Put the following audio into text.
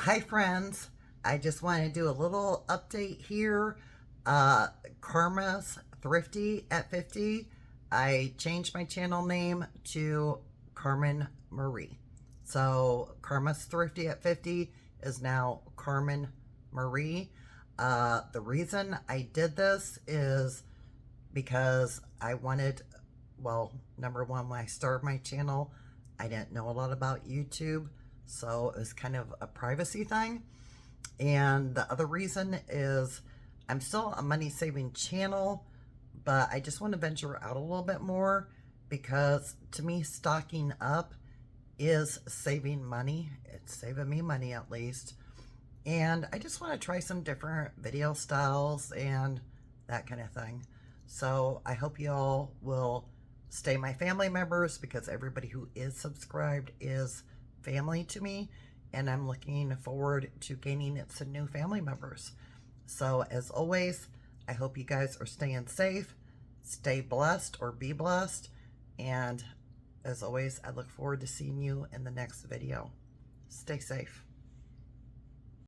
Hi friends, I just want to do a little update here. Carma's Thrifty at 50. I changed my channel name to Carmen Marie. So Carma's Thrifty at 50 is now Carmen Marie. The reason I did this is because I wanted, well, number one, when I started my channel, I didn't know a lot about YouTube. So it was kind of a privacy thing. And the other reason is I'm still a money saving channel, but I just want to venture out a little bit more because to me, stocking up is saving money. It's saving me money at least. And I just want to try some different video styles and that kind of thing. So I hope you all will stay my family members because everybody who is subscribed is family to me, and I'm looking forward to gaining some new family members. So as always, I hope you guys are staying safe, stay blessed or be blessed, and as always, I look forward to seeing you in the next video. Stay safe.